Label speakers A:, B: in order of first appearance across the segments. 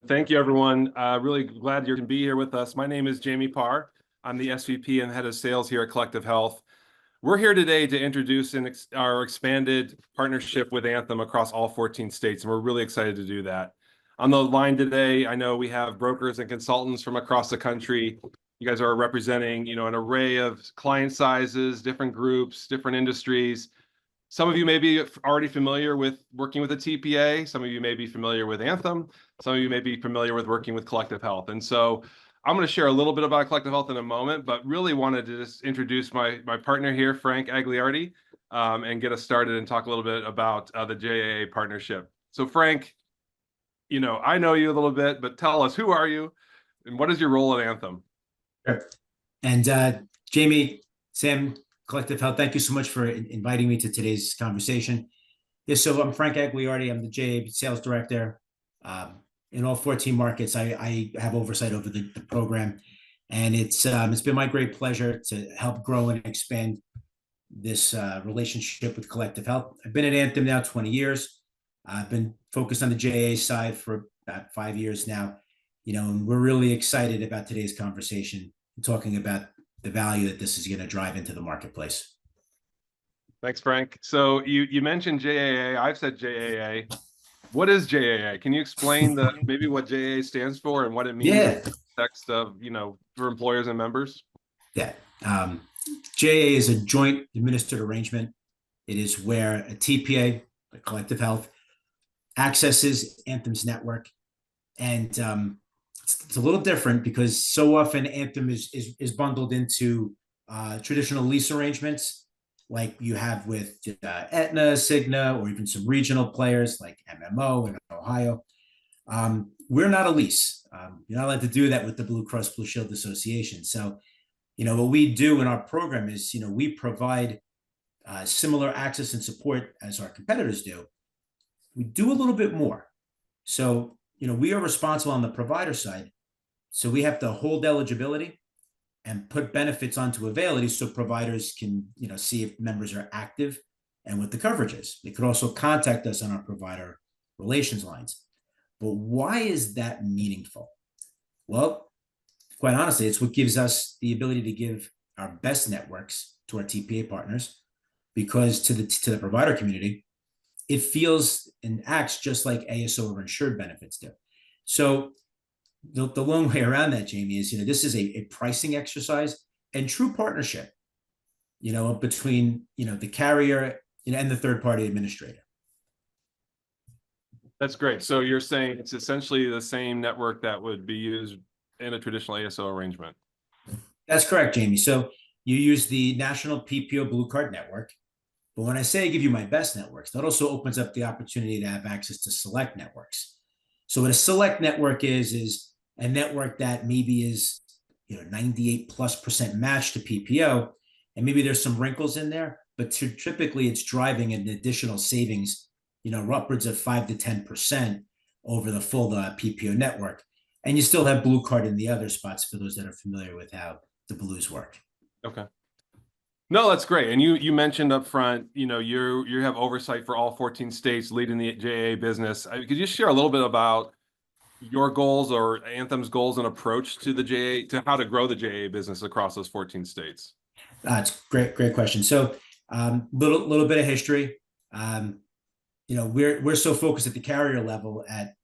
A: Thank you, everyone. Really glad you can be here with us. My name is Jamie Parr. I'm the SVP and head of sales here at Collective Health. We're here today to introduce our expanded partnership with Anthem across all 14 states, and we're really excited to do that. On the line today, I know we have brokers and consultants from across the country. You guys are representing, an array of client sizes, different groups, different industries. Some of you may be already familiar with working with a TPA. Some of you may be familiar with Anthem. Some of you may be familiar with working with Collective Health. And so I'm going to share a little bit about Collective Health in a moment, but really wanted to just introduce my partner here, Frank Agliardi, and get us started and talk a little bit about the JAA partnership. So Frank, I know you a little bit, but tell us, who are you and what is your role at Anthem?
B: Sure. And Jamie, Sam, Collective Health, thank you so much for inviting me to today's conversation. Yes, so I'm Frank Agliardi. I'm the JA Sales Director. In all 14 markets, I have oversight over the program. And it's been my great pleasure to help grow and expand this relationship with Collective Health. I've been at Anthem now 20 years. I've been focused on the JA side for about 5 years now. And we're really excited about today's conversation and talking about the value that this is going to drive into the marketplace.
A: Thanks, Frank. So you mentioned JAA. I've said JAA. What is JAA? Can you explain maybe what JAA stands for and what it means in the context of, for employers and members?
B: Yeah. JAA is a joint administered arrangement. It is where a TPA, a Collective Health, accesses Anthem's network. And it's a little different because so often Anthem is bundled into traditional lease arrangements like you have with Aetna, Cigna, or even some regional players like MMO in Ohio. We're not a lease. You're not allowed to do that with the Blue Cross Blue Shield Association. So, what we do in our program is, we provide similar access and support as our competitors do. We do a little bit more. So, we are responsible on the provider side. So we have to hold eligibility and put benefits onto Availity so providers can, see if members are active and what the coverage is. They could also contact us on our provider relations lines. But why is that meaningful? Well, quite honestly, it's what gives us the ability to give our best networks to our TPA partners, because to the provider community, it feels and acts just like ASO or insured benefits do. So the long way around that, Jamie, is, this is a pricing exercise and true partnership, between, the carrier, and the third party administrator.
A: That's great. So you're saying it's essentially the same network that would be used in a traditional ASO arrangement.
B: That's correct, Jamie. So you use the National PPO Blue Card Network. But when I say I give you my best networks, that also opens up the opportunity to have access to select networks. So what a select network is a network that maybe is 98+% matched to PPO, and maybe there's some wrinkles in there, but typically it's driving an additional savings, upwards of 5 to 10% over the full PPO network. And you still have Blue Card in the other spots for those that are familiar with how the Blues work.
A: Okay. No, that's great. And you mentioned up front, you have oversight for all 14 states leading the JAA business. Could you share a little bit about your goals or Anthem's goals and approach to the JAA, to how to grow the JAA business across those 14 states?
B: That's great question. So little bit of history. We're so focused at the carrier level at,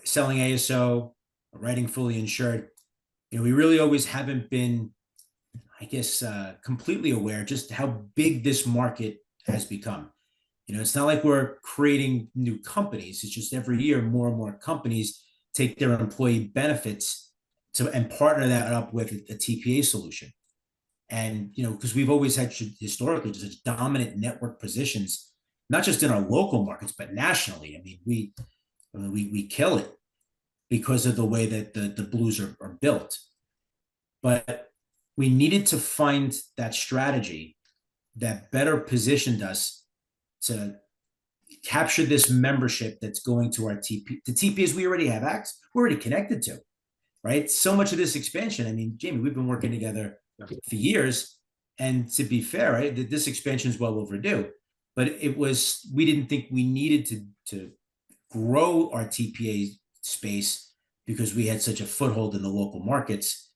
B: selling ASO, writing fully insured. We really always haven't been, I guess, completely aware just how big this market has become. It's not like we're creating new companies. It's just every year more and more companies take their employee benefits and partner that up with a TPA solution. And, because we've always had historically just dominant network positions, not just in our local markets, but nationally. We kill it because of the way that the Blues are built. But we needed to find that strategy that better positioned us to capture this membership that's going to our the TPAs we already have access, we're already connected to, right? So much of this expansion, Jamie, we've been working together for years, and to be fair, right, this expansion is well overdue, but we didn't think we needed to grow our TPA space because we had such a foothold in the local markets.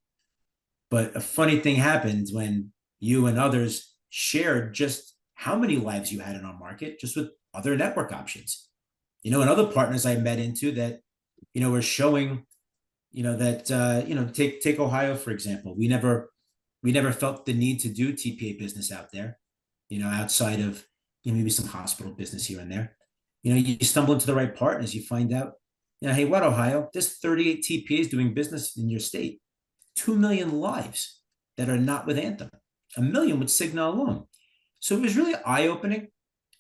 B: But a funny thing happened when you and others shared just how many lives you had in our market, just with other network options. And other partners I met into that, were showing, that take Ohio for example. We never felt the need to do TPA business out there, outside of maybe some hospital business here and there. You stumble into the right partners, you find out, hey, what, Ohio? There's 38 TPAs doing business in your state, 2 million lives that are not with Anthem, a million with Cigna alone. So it was really eye opening.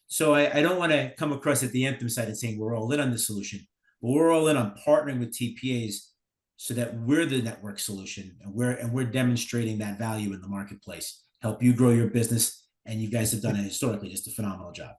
B: So I don't want to come across at the Anthem side and saying we're all in on the solution, but we're all in on partnering with TPAs so that we're the network solution, and we're demonstrating that value in the marketplace, help you grow your business. And you guys have done it historically, just a phenomenal job.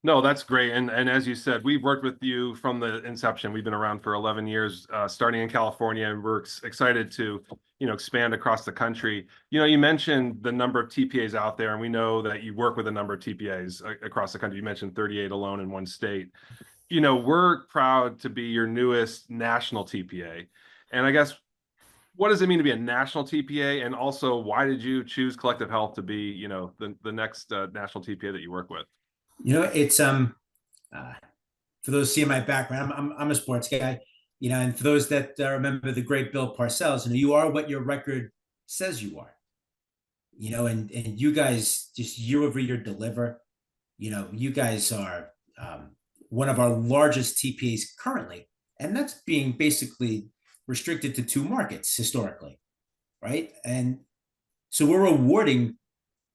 A: No, that's great. And as you said, we've worked with you from the inception. We've been around for 11 years, starting in California, and we're excited to, expand across the country. You mentioned the number of TPAs out there, and we know that you work with a number of TPAs across the country. You mentioned 38 alone in one state. We're proud to be your newest national TPA. And I guess, what does it mean to be a national TPA? And also, why did you choose Collective Health to be, the next national TPA that you work with?
B: It's for those seeing my background, I'm a sports guy, and for those that remember the great Bill Parcells, you are what your record says you are, and you guys just year over year deliver. You guys are one of our largest TPAs currently, and that's being basically restricted to two markets historically, right? And so we're rewarding,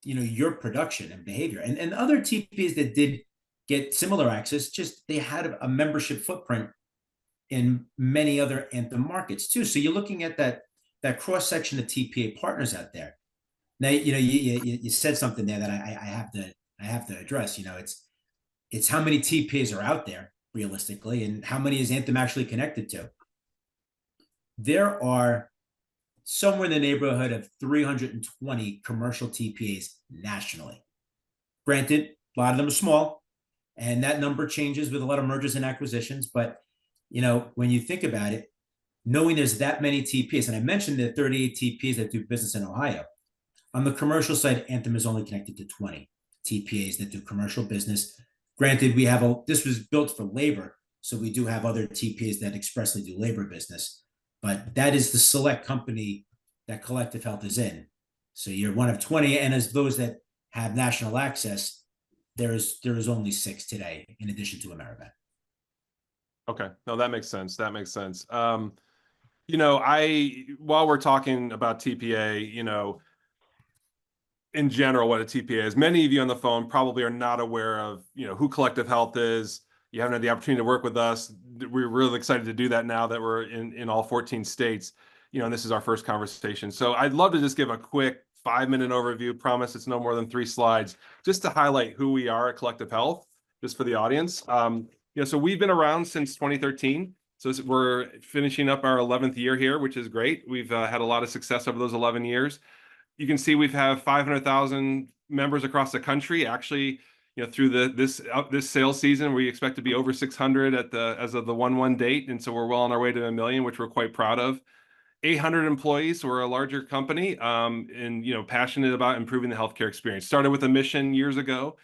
B: your production and behavior, and other TPAs that did get similar access, just they had a membership footprint in many other Anthem markets too. So you're looking at that cross section of TPA partners out there. Now, you said something there that I have to address. It's how many TPAs are out there realistically, and how many is Anthem actually connected to. There are somewhere in the neighborhood of 320 commercial TPAs nationally. Granted, a lot of them are small, and that number changes with a lot of mergers and acquisitions. But, when you think about it, knowing there's that many TPAs, and I mentioned the 38 TPAs that do business in Ohio, on the commercial side, Anthem is only connected to 20 TPAs that do commercial business. Granted, this was built for labor, so we do have other TPAs that expressly do labor business, but that is the select company that Collective Health is in. So you're one of 20, and as those that have national access, there is only 6 today, in addition to Amerivet.
A: Okay, no, that makes sense. That makes sense. While we're talking about TPA, in general, what a TPA is, many of you on the phone probably are not aware of, who Collective Health is. You haven't had the opportunity to work with us. We're really excited to do that now that we're in all 14 states, and this is our first conversation. So I'd love to just give a quick 5-minute overview. Promise it's no more than 3 slides, just to highlight who we are at Collective Health, just for the audience. So we've been around since 2013. So we're finishing up our 11th year here, which is great. We've had a lot of success over those 11 years. You can see we've had 500,000 members across the country. Actually, through this sales season, we expect to be over 600 as of the 1/1 date, and so we're well on our way to 1 million, which we're quite proud of. 800 employees. So we're a larger company, and passionate about improving the healthcare experience. Started with a mission years ago.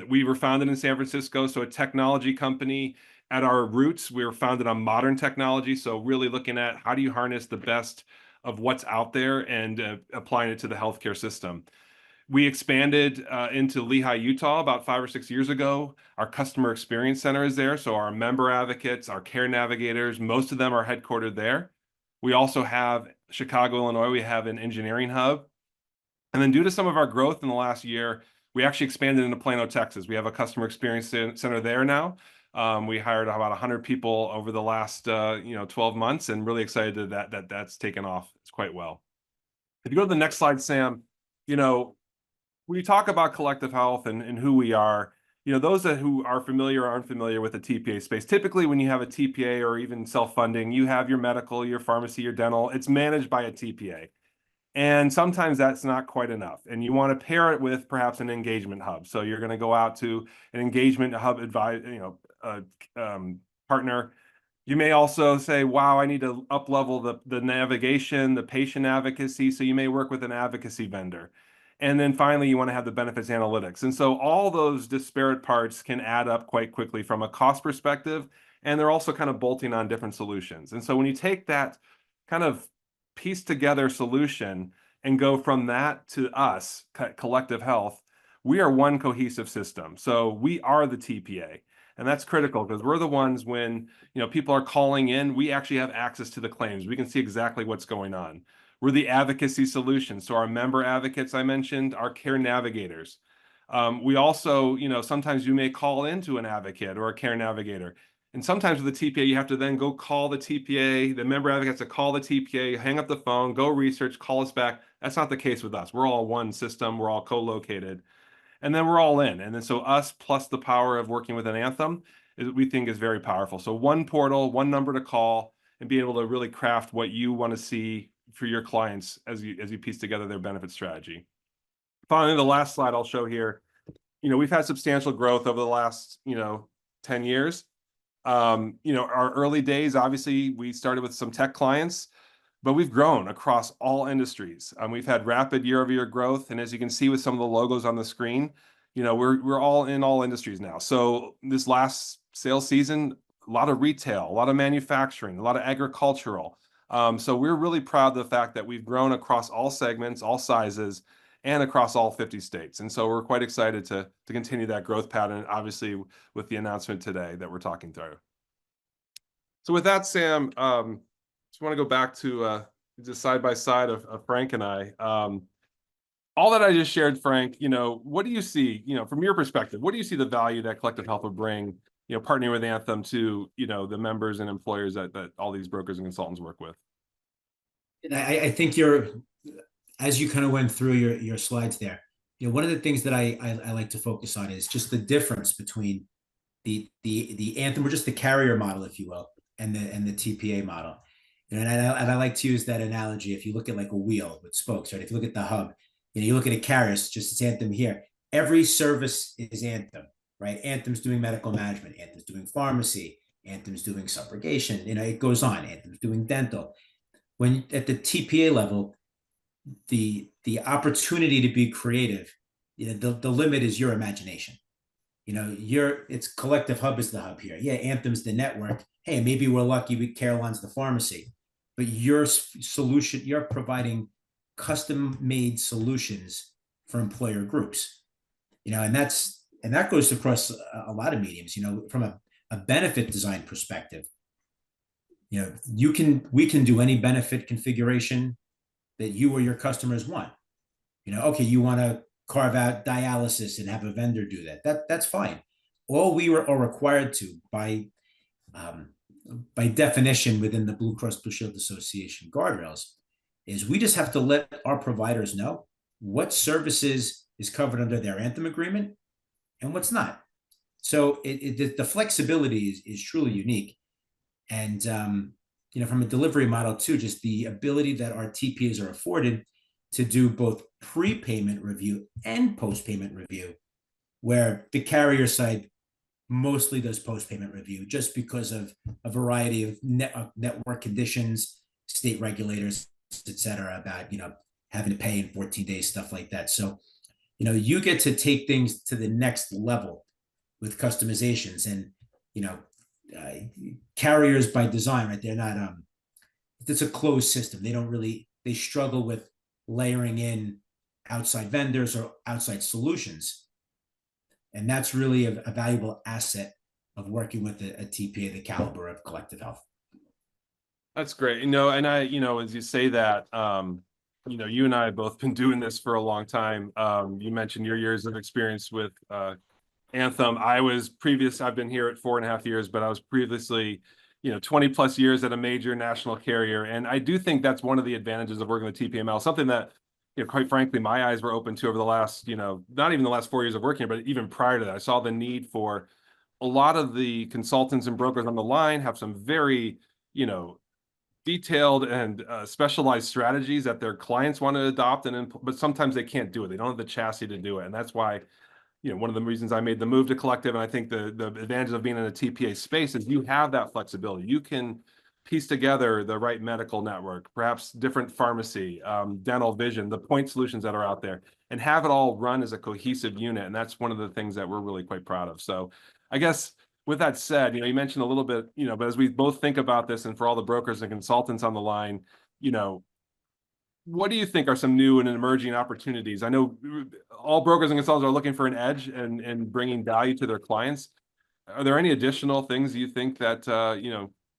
A: We were founded in San Francisco, so a technology company. At our roots, we were founded on modern technology, so really looking at how do you harness the best of what's out there and applying it to the healthcare system. We expanded into Lehigh, Utah about 5 or 6 years ago. Our customer experience center is there, so our member advocates, our care navigators, most of them are headquartered there. We also have Chicago, Illinois. We have an engineering hub. And then due to some of our growth in the last year, we actually expanded into Plano, Texas. We have a customer experience center there now. We hired about 100 people over the last 12 months, and really excited that's taken off. It's quite well. If you go to the next slide, Sam, when you talk about Collective Health and who we are, those who are familiar or unfamiliar with the TPA space, typically when you have a TPA or even self-funding, you have your medical, your pharmacy, your dental, it's managed by a TPA. And sometimes that's not quite enough. And you want to pair it with perhaps an engagement hub. So you're going to go out to an engagement hub partner You may also say, wow, I need to up level the navigation, the patient advocacy. So you may work with an advocacy vendor. And then finally, you want to have the benefits analytics. And so all those disparate parts can add up quite quickly from a cost perspective. And they're also kind of bolting on different solutions. And so when you take that kind of piece together solution and go from that to us, Collective Health, we are one cohesive system. So we are the TPA. And that's critical because we're the ones when people are calling in, we actually have access to the claims. We can see exactly what's going on. We're the advocacy solution. So our member advocates I mentioned, our care navigators. We also, sometimes you may call into an advocate or a care navigator. And sometimes with the TPA, you have to then go call the TPA, the member advocates to call the TPA, hang up the phone, go research, call us back. That's not the case with us. We're all one system. We're all co-located. And then we're all in. And then so us plus the power of working with an Anthem we think is very powerful. So one portal, one number to call, and be able to really craft what you want to see for your clients as you piece together their benefit strategy. Finally, the last slide I'll show here. We've had substantial growth over the last 10 years. Our early days, obviously, we started with some tech clients, but we've grown across all industries. We've had rapid year-over-year growth, and as you can see with some of the logos on the screen, we're all in all industries now. So this last sales season, a lot of retail, a lot of manufacturing, a lot of agricultural. So we're really proud of the fact that we've grown across all segments, all sizes, and across all 50 states. And so we're quite excited to continue that growth pattern, obviously, with the announcement today that we're talking through. So with that, Sam, just want to go back to just side by side of Frank and I. All that I just shared, Frank, what do you see, from your perspective, what do you see the value that Collective Health would bring, partnering with Anthem to, the members and employers that all these brokers and consultants work with?
B: And I think as you kind of went through your slides there, one of the things that I like to focus on is just the difference between the Anthem, or just the carrier model, if you will, and the TPA model. And I like to use that analogy. If you look at like a wheel with spokes, right? If you look at the hub, you look at a carrier, it's Anthem here. Every service is Anthem, right? Anthem's doing medical management. Anthem's doing pharmacy. Anthem's doing subrogation. It goes on. Anthem's doing dental. When at the TPA level, the opportunity to be creative, the limit is your imagination. It's Collective Hub is the hub here. Yeah, Anthem's the network. Hey, maybe we're lucky with Caroline's the pharmacy, but your solution, you're providing custom-made solutions for employer groups. And that goes across a lot of mediums. From a benefit design perspective, we can do any benefit configuration that you or your customers want. Okay, you want to carve out dialysis and have a vendor do that. That's fine. All we are required to by definition within the Blue Cross Blue Shield Association guardrails is we just have to let our providers know what services is covered under their Anthem agreement and what's not. So the flexibility is truly unique. And from a delivery model too, just the ability that our TPAs are afforded to do both prepayment review and post-payment review, where the carrier side mostly does post-payment review just because of a variety of network conditions, state regulators, et cetera, about, having to pay in 14 days, stuff like that. So, you get to take things to the next level with customizations, and, carriers by design, right? They're not, it's a closed system. They struggle with layering in outside vendors or outside solutions. And that's really a valuable asset of working with a TPA the caliber of Collective Health.
A: That's great. And I, as you say that, you and I have both been doing this for a long time. You mentioned your years of experience with Anthem. I've been here at 4.5 years, but I was previously, 20 plus years at a major national carrier. And I do think that's one of the advantages of working with TPML, something that, quite frankly, my eyes were open to over the last, not even the last 4 years of working here, but even prior to that, I saw the need for a lot of the consultants and brokers on the line have some very, detailed and specialized strategies that their clients want to adopt, but sometimes they can't do it. They don't have the chassis to do it. And that's why one of the reasons I made the move to Collective, and I think the advantage of being in a TPA space is you have that flexibility. You can piece together the right medical network, perhaps different pharmacy, dental, vision, the point solutions that are out there, and have it all run as a cohesive unit. And that's one of the things that we're really quite proud of. So I guess with that said, you mentioned a little bit, but as we both think about this, and for all the brokers and consultants on the line, what do you think are some new and emerging opportunities? I know all brokers and consultants are looking for an edge and bringing value to their clients. Are there any additional things you think that,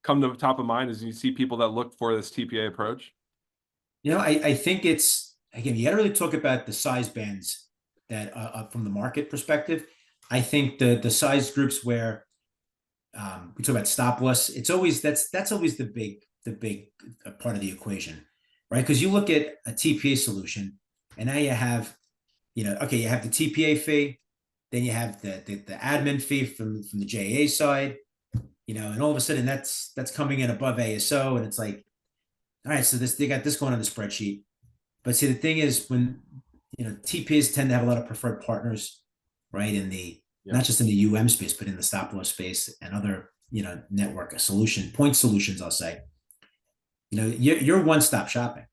A: come to the top of mind as you see people that look for this TPA approach?
B: I think it's, again, you got to really talk about the size bands that from the market perspective. I think the size groups where we talk about stop loss, it's always, that's always the big part of the equation, right? Because you look at a TPA solution, and now you have, okay, you have the TPA fee, then you have the admin fee from the JA side, and all of a sudden that's coming in above ASO, and it's like, all right, so they got this going on the spreadsheet. But see, the thing is, when TPAs tend to have a lot of preferred partners, right? In the not just in the UM space, but in the stop loss space and other network point solutions, I'll say. You're one-stop shopping.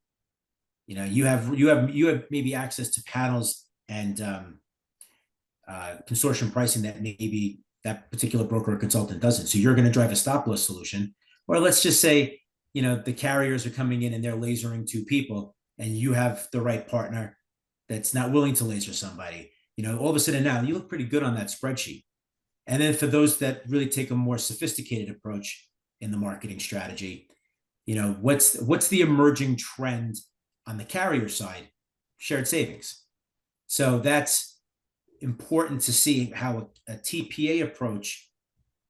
B: You have maybe access to panels and consortium pricing that maybe that particular broker or consultant doesn't. So you're going to drive a stop loss solution, or let's just say the carriers are coming in and they're lasering two people, and you have the right partner that's not willing to laser somebody. All of a sudden now you look pretty good on that spreadsheet. And then for those that really take a more sophisticated approach in the marketing strategy, what's the emerging trend on the carrier side? Shared savings. So that's important to see how a TPA approach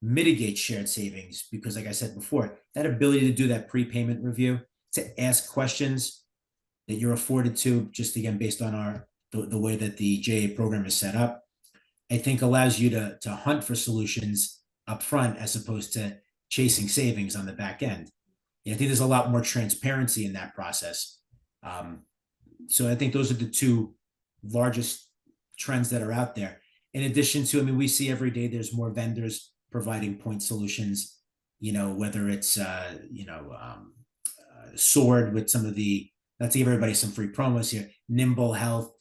B: mitigates shared savings, because like I said before, that ability to do that prepayment review, to ask questions that you're afforded to, just again based on the way that the JA program is set up, I think allows you to hunt for solutions up front as opposed to chasing savings on the back end. I think there's a lot more transparency in that process. So I think those are the two largest trends that are out there. In addition to, we see every day there's more vendors providing point solutions, whether it's, Sword with some of the, let's give everybody some free promos here, Nimble Health,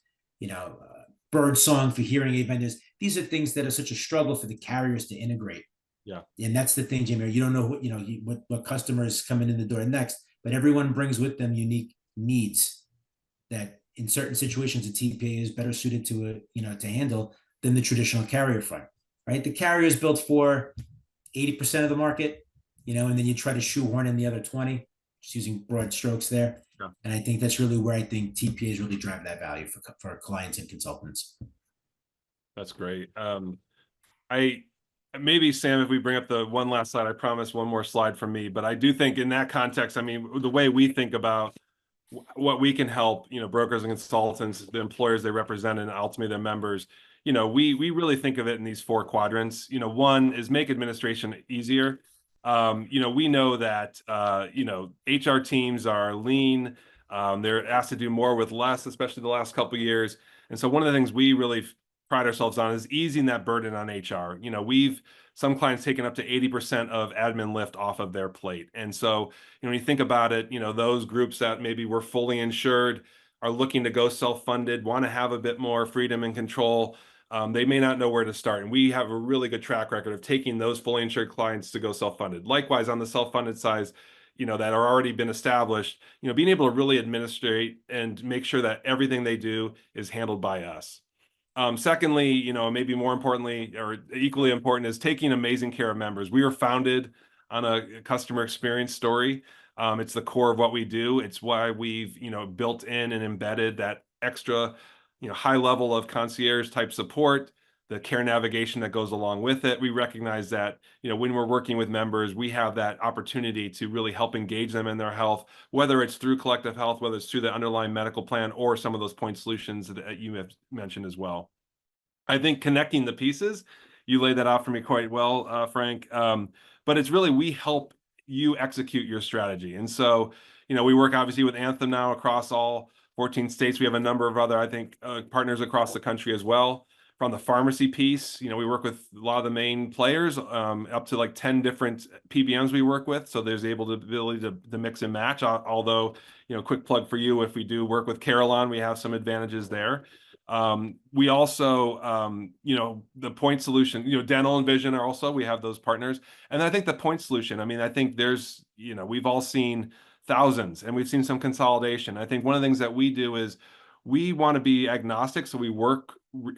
B: Birdsong for hearing aid vendors. These are things that are such a struggle for the carriers to integrate.
A: Yeah. And
B: that's the thing, Jimmy, you don't know what customers coming in the door next, but everyone brings with them unique needs that in certain situations, a TPA is better suited to to handle than the traditional carrier front, right? The carrier is built for 80% of the market, and then you try to shoehorn in the other 20, just using broad strokes there. Yeah. And I think that's really where I think TPAs really drive that value for our clients and consultants.
A: That's great. Maybe, Sam, if we bring up the one last slide, I promise one more slide from me, but I do think in that context, the way we think about what we can help, brokers and consultants, the employers they represent, and ultimately their members, we really think of it in these 4 quadrants. One is make administration easier. We know that, HR teams are lean. They're asked to do more with less, especially the last couple of years. And so one of the things we really pride ourselves on is easing that burden on HR. Some clients taken up to 80% of admin lift off of their plate. And so, when you think about it, those groups that maybe were fully insured are looking to go self-funded, want to have a bit more freedom and control. They may not know where to start. And we have a really good track record of taking those fully insured clients to go self-funded. Likewise, on the self-funded side, that are already been established, being able to really administrate and make sure that everything they do is handled by us. Secondly, maybe more importantly or equally important is taking amazing care of members. We were founded on a customer experience story. It's the core of what we do. It's why we've, built in and embedded that extra, high level of concierge type support, the care navigation that goes along with it. We recognize that, when we're working with members, we have that opportunity to really help engage them in their health, whether it's through Collective Health, whether it's through the underlying medical plan, or some of those point solutions that you have mentioned as well. I think connecting the pieces, you laid that out for me quite well, Frank. But it's really, we help you execute your strategy. And so, we work obviously with Anthem now across all 14 states. We have a number of other, I think, partners across the country as well. from the pharmacy piece, we work with a lot of the main players, up to like 10 different PBMs we work with. So there's ability to mix and match. Although, quick plug for you, if we do work with Carelon, we have some advantages there. We also, the point solution, dental and vision are also, we have those partners. And I think the point solution, I think there's, we've all seen thousands and we've seen some consolidation. I think one of the things that we do is we want to be agnostic. So we work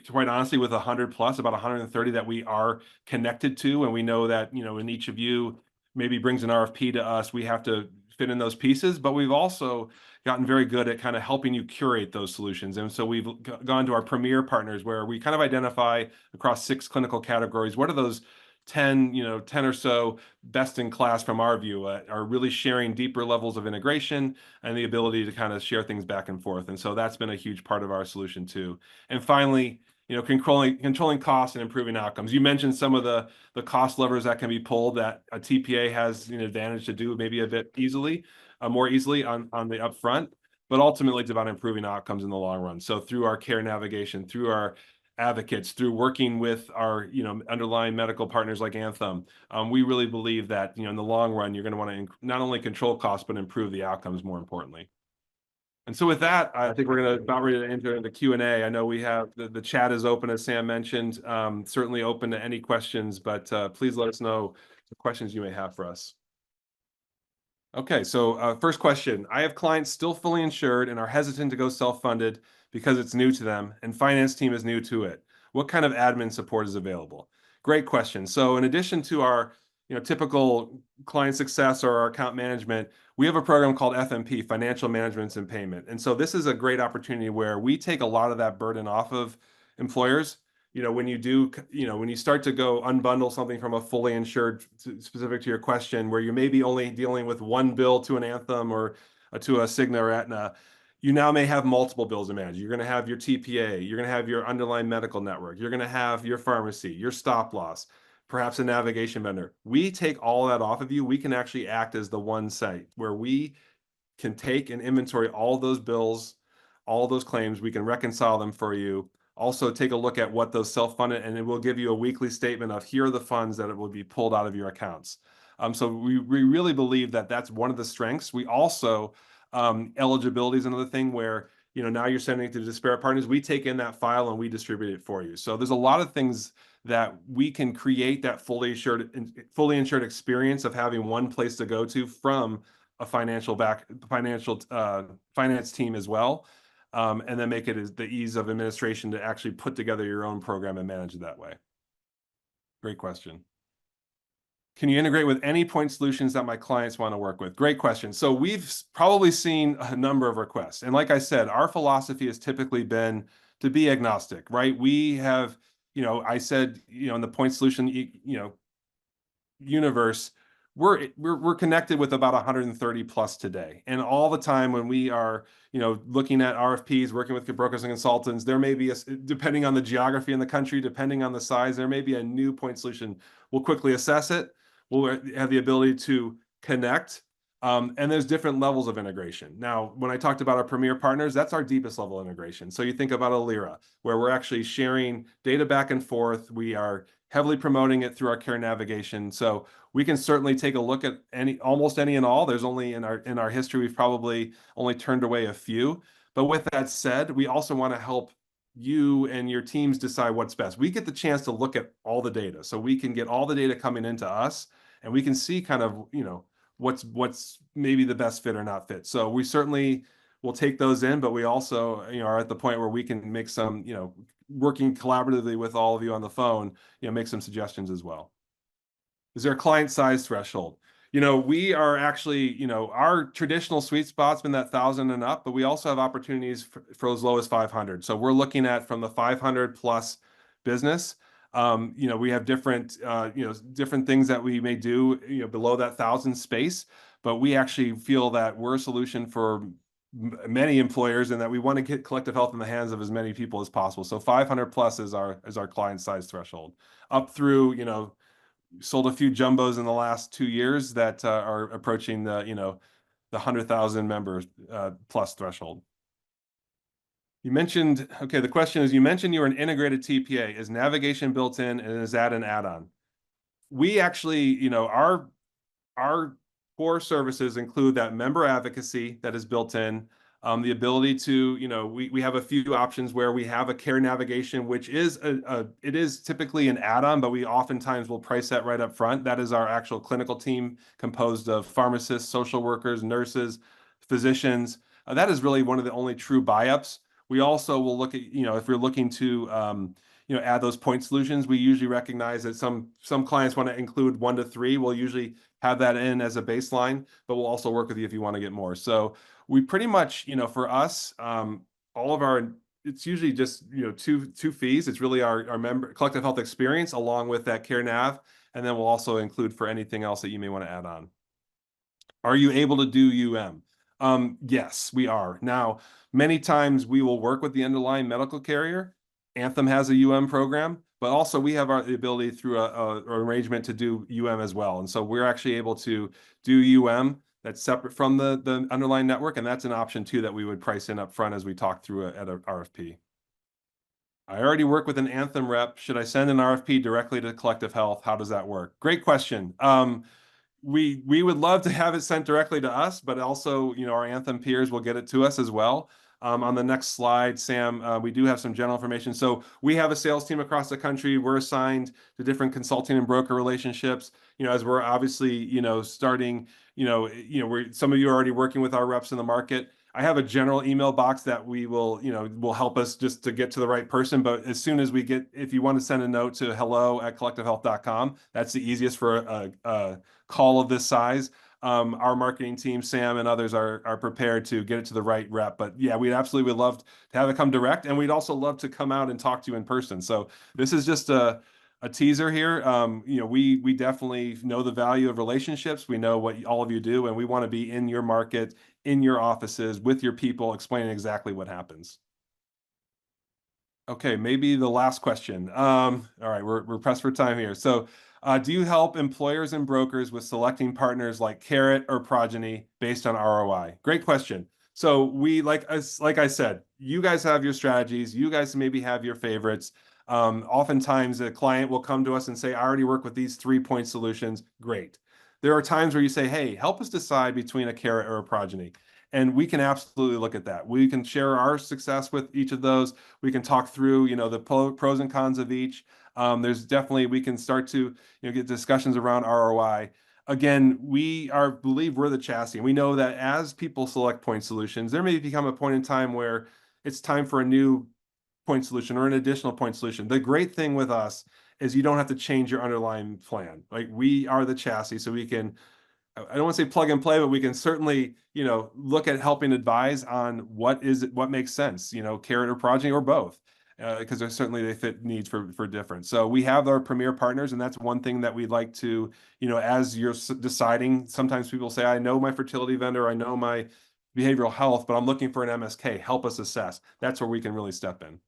A: quite honestly with 100 plus, about 130 that we are connected to. And we know that, when each of you maybe brings an RFP to us, we have to fit in those pieces, but we've also gotten very good at kind of helping you curate those solutions. And so we've gone to our premier partners where we kind of identify across 6 clinical categories, what are those 10 or so best in class from our view, are really sharing deeper levels of integration and the ability to kind of share things back and forth. And so that's been a huge part of our solution too. And finally, controlling costs and improving outcomes. You mentioned some of the cost levers that can be pulled that a TPA has an advantage to do maybe a bit more easily on the upfront, but ultimately it's about improving outcomes in the long run. So through our care navigation, through our advocates, through working with our underlying medical partners like Anthem, we really believe that in the long run you're going to want to not only control costs but improve the outcomes more importantly. And so with that, I think we're going to about ready to enter into Q&A. I know we have the chat is open, as Sam mentioned. Certainly open to any questions, but please let us know the questions you may have for us. Okay, so first question. I have clients still fully insured and are hesitant to go self-funded because it's new to them and finance team is new to it. What kind of admin support is available? Great question. So in addition to our typical client success or our account management, we have a program called FMP, Financial Management and Payment. And so this is a great opportunity where we take a lot of that burden off of employers. When you start to go unbundle something from a fully insured, specific to your question, where you're maybe only dealing with one bill to an Anthem or to a Cigna or Aetna, you now may have multiple bills to manage. You're going to have your TPA, you're going to have your underlying medical network, you're going to have your pharmacy, your stop loss, perhaps a navigation vendor. We take all that off of you. We can actually act as the one site where we can take and inventory all those bills, all those claims. We can reconcile them for you. Also take a look at what those self-funded, and it will give you a weekly statement of here are the funds that it will be pulled out of your accounts. So we really believe that that's one of the strengths. We also, eligibility is another thing where, now you're sending it to disparate partners. We take in that file and we distribute it for you. So there's a lot of things that we can create that fully insured experience of having one place to go to from a finance team as well. And then make it the ease of administration to actually put together your own program and manage it that way. Great question. Can you integrate with any point solutions that my clients want to work with? Great question. So we've probably seen a number of requests. And like I said, our philosophy has typically been to be agnostic, right? We have, I said, in the point solution, universe, we're connected with about 130 plus today. And all the time when we are, looking at RFPs, working with brokers and consultants, there may be, depending on the geography in the country, depending on the size, there may be a new point solution. We'll quickly assess it. We'll have the ability to connect. And there's different levels of integration. Now, when I talked about our premier partners, that's our deepest level of integration. So you think about Alira, where we're actually sharing data back and forth. We are heavily promoting it through our care navigation. So we can certainly take a look at almost any and all. There's only in our history, we've probably only turned away a few. But with that said, we also want to help you and your teams decide what's best. We get the chance to look at all the data. So we can get all the data coming into us and we can see kind of, what's maybe the best fit or not fit. So we certainly will take those in, but we also, are at the point where we can make some, working collaboratively with all of you on the phone, make some suggestions as well. Is there a client size threshold? We are actually, our traditional sweet spot's been that 1,000 and up, but we also have opportunities for as low as 500. So we're looking at from the 500 plus business. We have different, different things that we may do, below that 1,000 space, but we actually feel that we're a solution for many employers and that we want to get collective health in the hands of as many people as possible. So 500 plus is our client size threshold. Up through, sold a few jumbos in the last 2 years that are approaching the 100,000 members plus threshold. You mentioned, okay, the question is, you mentioned you're an integrated TPA. Is navigation built in and is that an add-on? We actually, our core services include that member advocacy that is built in, the ability to, we have a few options where we have a care navigation, which is it is typically an add-on, but we oftentimes will price that right up front. That is our actual clinical team composed of pharmacists, social workers, nurses, physicians. That is really one of the only true buy-ups. We also will look at, if you're looking to, add those point solutions, we usually recognize that some clients want to include 1 to 3. We'll usually have that in as a baseline, but we'll also work with you if you want to get more. So we pretty much, for us, all of our, it's usually just, two fees. It's really our member collective health experience along with that care nav. And then we'll also include for anything else that you may want to add on. Are you able to do UM? Yes, we are. Now, many times we will work with the underlying medical carrier. Anthem has a UM program, but also we have the ability through a arrangement to do UM as well. And so we're actually able to do UM that's separate from the underlying network, and that's an option too that we would price in up front as we talk through at an RFP. I already work with an Anthem rep. Should I send an RFP directly to Collective Health? How does that work? Great question. We would love to have it sent directly to us, but also, our Anthem peers will get it to us as well. On the next slide, Sam, we do have some general information. So we have a sales team across the country. We're assigned to different consulting and broker relationships. As we're obviously, starting, some of you are already working with our reps in the market. I have a general email box that we will help us just to get to the right person. But as soon as if you want to send a note to hello@collectivehealth.com, that's the easiest for a call of this size. Our marketing team, Sam and others are prepared to get it to the right rep. But yeah, we'd absolutely would love to have it come direct. And we'd also love to come out and talk to you in person. So this is just a teaser here. We definitely know the value of relationships. We know what all of you do, and we want to be in your market, in your offices, with your people, explaining exactly what happens. Okay, maybe the last question. All right, we're pressed for time here. So, do you help employers and brokers with selecting partners like Carrot or Progeny based on ROI? Great question. So we like I said, you guys have your strategies. You guys maybe have your favorites. Oftentimes, a client will come to us and say, "I already work with these 3-point solutions." Great. There are times where you say, "Hey, help us decide between a Carrot or a Progeny." And we can absolutely look at that. We can share our success with each of those. We can talk through, the pros and cons of each. There's definitely, we can start to, get discussions around ROI. Again, believe we're the chassis. And we know that as people select point solutions, there may become a point in time where it's time for a new point solution or an additional point solution. The great thing with us is you don't have to change your underlying plan. Like, we are the chassis, so we can, I don't want to say plug and play, but we can certainly, look at helping advise on what makes sense, Carrot or Progeny or both, because they fit needs for different. So we have our premier partners, and that's one thing that we'd like to, as you're deciding, sometimes people say, I know my fertility vendor, I know my behavioral health, but I'm looking for an MSK, help us assess. That's where we can really step in.